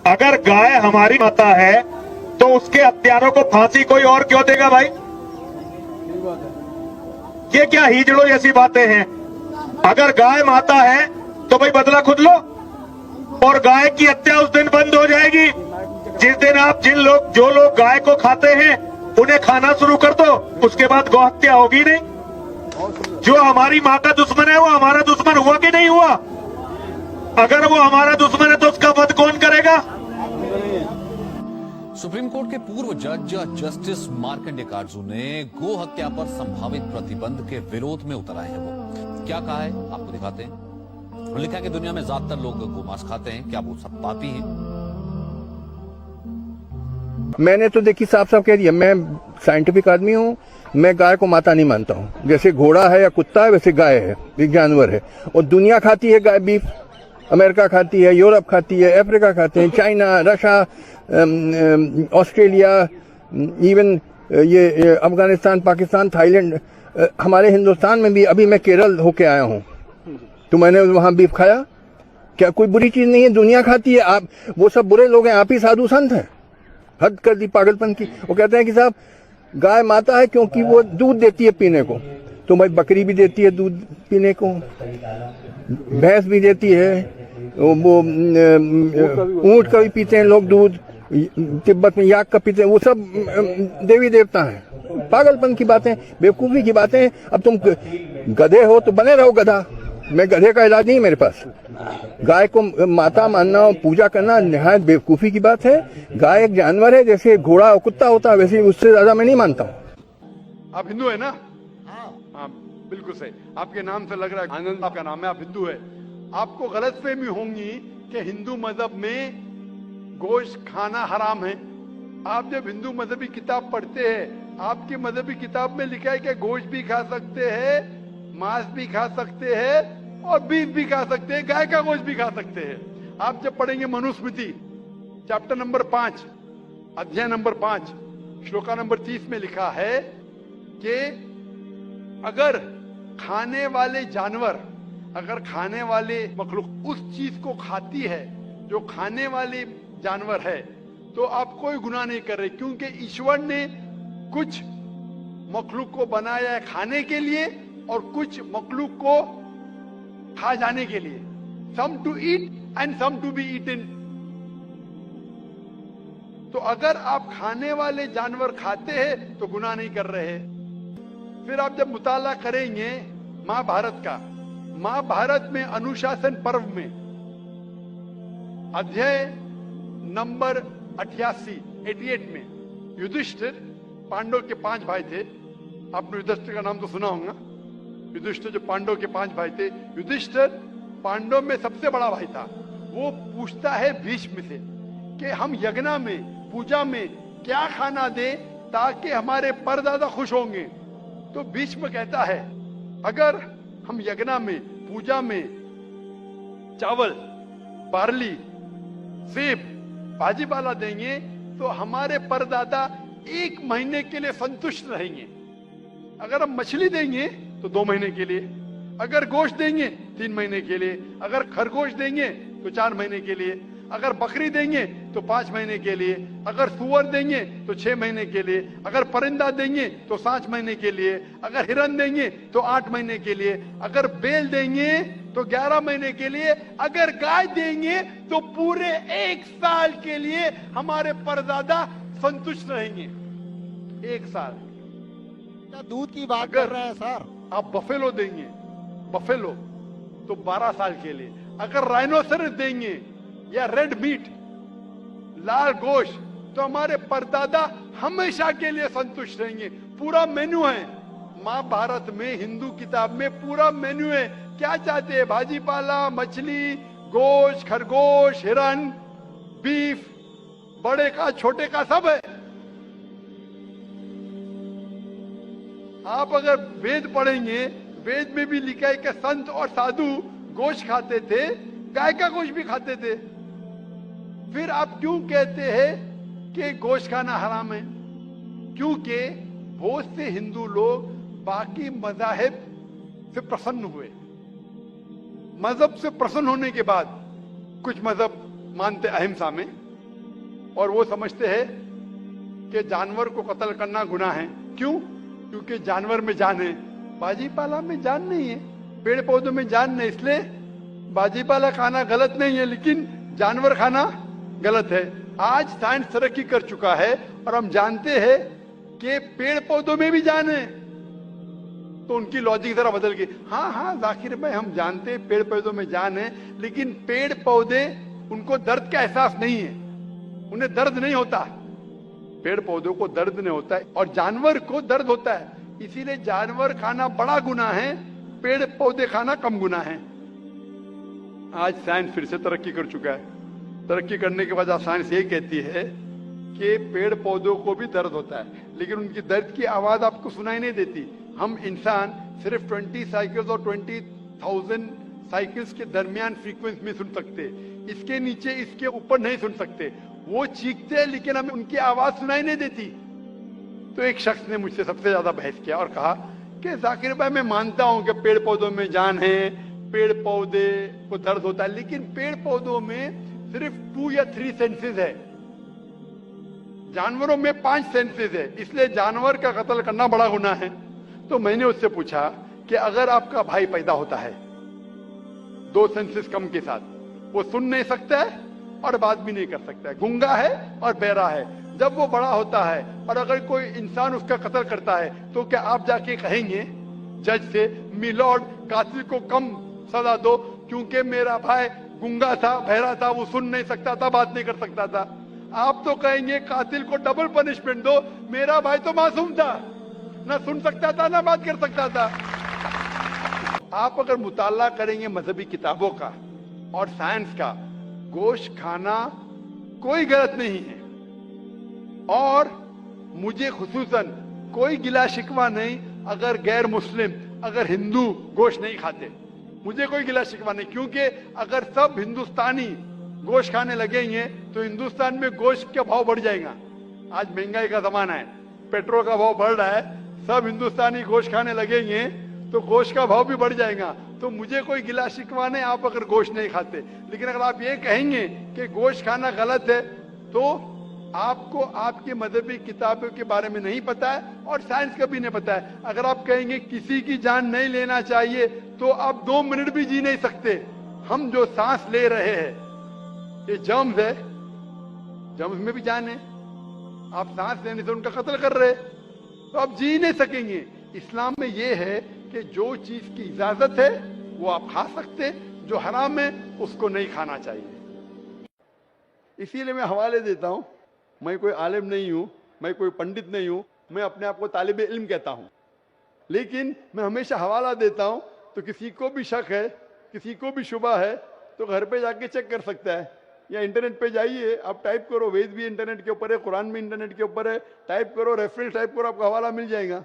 अगर गाय हमारी माता है तो उसके हत्यारों को फांसी कोई और क्यों देगा भाई? ये क्या हीजड़ों जैसी बातें हैं? अगर गाय माता है तो भाई बदला खुद लो, और गाय की हत्या उस दिन बंद हो जाएगी जिस दिन आप जो लोग गाय को खाते हैं उन्हें खाना शुरू कर दो, उसके बाद गौ हत्या होगी नहीं। जो हमारी माँ का दुश्मन है वो हमारा दुश्मन हुआ कि नहीं हुआ? अगर वो हमारा दुश्मन है तो उसका वध कौन करेगा? सुप्रीम कोर्ट के पूर्व जज जस्टिस मार्कंडेय काटजू ने गो हत्या पर संभावित प्रतिबंध के विरोध में उतर आए हैं। वो क्या कहा है आपको दिखाते हैं। उन्होंने लिखा है कि दुनिया में ज्यादातर लोग गोमांस खाते हैं, क्या वो सब पापी हैं? मैंने तो देखी साफ साफ कह दिया, मैं साइंटिफिक आदमी हूँ, मैं गाय को माता नहीं मानता हूँ। जैसे घोड़ा है या कुत्ता है वैसे गाय है, एक जानवर है, और दुनिया खाती है गाय बीफ। अमेरिका खाती है, यूरोप खाती है, अफ्रीका खाते हैं, चाइना, रशिया, ऑस्ट्रेलिया, इवन ये अफगानिस्तान, पाकिस्तान, थाईलैंड, हमारे हिंदुस्तान में भी। अभी मैं केरल होके आया हूँ तो मैंने वहां बीफ खाया। क्या कोई बुरी चीज नहीं है? दुनिया खाती है। आप वो सब बुरे लोग हैं, आप ही साधु संत हैं। हद कर दी पागलपन की। वो कहते हैं कि साहब गाय माता है क्योंकि वो दूध देती है पीने को, तो भाई बकरी भी देती है दूध पीने को, भैंस भी देती है, वो ऊंट का भी पीते हैं लोग दूध, तिब्बत में याक का पीते हैं, वो सब देवी देवता हैं। पागलपन की बातें, बेवकूफी की बातें। अब तुम गधे हो तो बने रहो गधा, मैं गधे का इलाज नहीं मेरे पास। गाय को माता मानना और पूजा करना निहायत बेवकूफी की बात है। गाय एक जानवर है, जैसे घोड़ा और कुत्ता होता है वैसे, उससे ज्यादा मैं नहीं मानता हूँ। आप हिंदू है ना? हाँ बिल्कुल सही, आपके नाम से लग रहा है आनंद आपका नाम है, आप हिंदू है। आपको गलतफहमी होंगी कि हिंदू मजहब में गोश्त खाना हराम है। आप जब हिंदू मजहबी किताब पढ़ते हैं, आपकी मजहबी किताब में लिखा है कि गोश्त भी खा सकते हैं, मांस भी खा सकते हैं और बीफ भी खा सकते हैं, गाय का गोश्त भी खा सकते हैं। आप जब पढ़ेंगे मनुस्मृति चैप्टर नंबर 5 अध्याय नंबर 5 श्लोका नंबर 30 में लिखा है कि अगर खाने वाले जानवर, अगर खाने वाले मखलूक उस चीज को खाती है जो खाने वाले जानवर है, तो आप कोई गुनाह नहीं कर रहे, क्योंकि ईश्वर ने कुछ मखलूक को बनाया है खाने के लिए और कुछ मखलूक को खा जाने के लिए। Some to eat and some to be eaten. तो अगर आप खाने वाले जानवर खाते हैं तो गुनाह नहीं कर रहे। फिर आप जब मुताला करेंगे महाभारत का, महाभारत में अनुशासन पर्व में अध्याय नंबर 88 में युधिष्ठिर, पांडव के 5 भाई थे। आपने युधिष्ठिर का नाम तो सुना होगा। युधिष्ठिर जो पांडव के 5 भाई थे, युधिष्ठिर पांडव में सबसे बड़ा भाई था। वो पूछता है भीष्म से कि हम यज्ञ में, पूजा में क्या खाना दे ताकि हमारे परदादा खुश होंगे। तो भीष्म कहता है अगर हम यज्ञ में, पूजा में चावल, बार्ली, सेब, भाजी पाला देंगे तो हमारे परदादा 1 महीने के लिए संतुष्ट रहेंगे। अगर हम मछली देंगे तो 2 महीने के लिए, अगर गोश्त देंगे 3 महीने के लिए, अगर खरगोश देंगे तो 4 महीने के लिए, अगर बकरी देंगे तो 5 महीने के लिए, अगर सुअर देंगे तो 6 महीने के लिए, अगर परिंदा देंगे तो 7 महीने के लिए, अगर हिरन देंगे तो 8 महीने के लिए, अगर बैल देंगे तो 11 महीने के लिए, अगर गाय देंगे तो पूरे 1 साल के लिए हमारे परदादा संतुष्ट रहेंगे। 1 साल। क्या दूध की बात कर रहे हैं सर? आप बफेलो देंगे, बफेलो तो 12 साल के लिए, अगर राइनोसरस देंगे या रेड मीट, लाल गोश्त, तो हमारे परदादा हमेशा के लिए संतुष्ट रहेंगे। पूरा मेन्यू है महाभारत में, हिंदू किताब में पूरा मेन्यू है। क्या चाहते हैं? भाजी पाला, मछली, गोश्त, खरगोश, हिरन, बीफ, बड़े का छोटे का सब है। आप अगर वेद पढ़ेंगे, वेद में भी लिखा है कि संत और साधु गोश्त खाते थे, गाय का गोश्त भी खाते थे। फिर आप क्यों कहते हैं कि गोश्त खाना हराम है? क्योंकि बहुत से हिंदू लोग बाकी मज़ाहिब से प्रसन्न हुए। मजहब से प्रसन्न होने के बाद कुछ मजहब मानते अहिंसा में, और वो समझते हैं कि जानवर को कत्ल करना गुनाह है। क्यों? क्योंकि जानवर में जान है, बाजीपाला में जान नहीं है, पेड़ पौधों में जान नहीं, इसलिए बाजीपाला खाना गलत नहीं है, लेकिन जानवर खाना गलत है। आज साइंस तरक्की कर चुका है और हम जानते हैं कि पेड़ पौधों में भी जान है, तो उनकी लॉजिक जरा बदल गई। हाँ जाकिर भाई, हम जानते हैं पेड़ पौधों में जान है, लेकिन पेड़ पौधे, उनको दर्द का एहसास नहीं है, उन्हें दर्द नहीं होता। पेड़ पौधों को दर्द नहीं होता है और जानवर को दर्द होता है, इसीलिए जानवर खाना बड़ा गुनाह है, पेड़ पौधे खाना कम गुनाह है। आज साइंस फिर से तरक्की कर चुका है। तरक्की करने के बाद साइंस ये कहती है कि पेड़ पौधों को भी दर्द होता है, लेकिन उनकी दर्द की आवाज आपको सुनाई नहीं देती। हम इंसान सिर्फ 20 साइकिल्स और 20,000 साइकिल्स के दरमियान फ्रीक्वेंसी में सुन सकते, इसके नीचे इसके ऊपर नहीं सुन सकते। वो चीखते हैं लेकिन हमें उनकी आवाज सुनाई नहीं देती। तो एक शख्स ने मुझसे सबसे ज्यादा बहस किया और कहा कि जाकिर भाई, मैं मानता हूं कि पेड़ पौधों में जान है, पेड़ पौधे को दर्द होता है, लेकिन पेड़ पौधों में सिर्फ 2 या 3 सेंसेस है, जानवरों में 5 सेंसेस है, इसलिए जानवर का कत्ल करना बड़ा गुनाह है। तो मैंने उससे पूछा कि अगर आपका भाई पैदा होता है 2 सेंसेस कम के साथ, वो सुन नहीं सकता है और बात भी नहीं कर सकता है, गूंगा है और बहरा है, जब वो बड़ा होता है और अगर कोई इंसान उसका कत्ल करता है, तो क्या आप जाके कहेंगे जज से, मिलॉर्ड कातिल को कम सजा दो क्योंकि मेरा भाई गूंगा था, बहरा था, वो सुन नहीं सकता था, बात नहीं कर सकता था? आप तो कहेंगे कातिल को डबल पनिशमेंट दो, मेरा भाई तो मासूम था, ना सुन सकता था ना बात कर सकता था। आप अगर मुताला करेंगे मजहबी किताबों का और साइंस का, गोश्त खाना कोई गलत नहीं है और मुझे खुसूसन कोई गिला शिकवा नहीं अगर गैर मुस्लिम, अगर हिंदू गोश्त नहीं खाते, मुझे कोई गिला शिकवा नहीं, क्योंकि अगर सब हिंदुस्तानी गोश्त खाने लगेंगे तो हिंदुस्तान में गोश्त का भाव बढ़ जाएगा। आज महंगाई का जमाना है, पेट्रोल का भाव बढ़ रहा है, सब हिंदुस्तानी गोश्त खाने लगेंगे तो गोश्त का भाव भी बढ़ जाएगा। तो मुझे कोई गिला शिकवा नहीं आप अगर गोश्त नहीं खाते, लेकिन अगर आप ये कहेंगे कि गोश्त खाना गलत है तो आपको आपकी मजहबी किताबों के बारे में नहीं पता है और साइंस का भी नहीं पता है। अगर आप कहेंगे किसी की जान नहीं लेना चाहिए तो आप 2 मिनट भी जी नहीं सकते। हम जो सांस ले रहे हैं ये जर्म्स है, जर्म्स में भी जान है, आप सांस लेने से उनका कत्ल कर रहे तो आप जी नहीं सकेंगे। इस्लाम में यह है कि जो चीज की इजाजत है वो आप खा सकते, जो हराम है उसको नहीं खाना चाहिए। इसीलिए मैं हवाले देता हूं, मैं कोई आलिम नहीं हूं, मैं कोई पंडित नहीं हूं, मैं अपने आप को तालिबे इल्म कहता हूं, लेकिन मैं हमेशा हवाला देता हूं। तो किसी को भी शक है, किसी को भी शुबा है तो घर पे जाके चेक कर सकता है, या इंटरनेट पे जाइए, आप टाइप करो, वेद भी इंटरनेट के ऊपर है, कुरान भी इंटरनेट के ऊपर है, टाइप करो, रेफरेंस टाइप करो, आपको हवाला मिल जाएगा।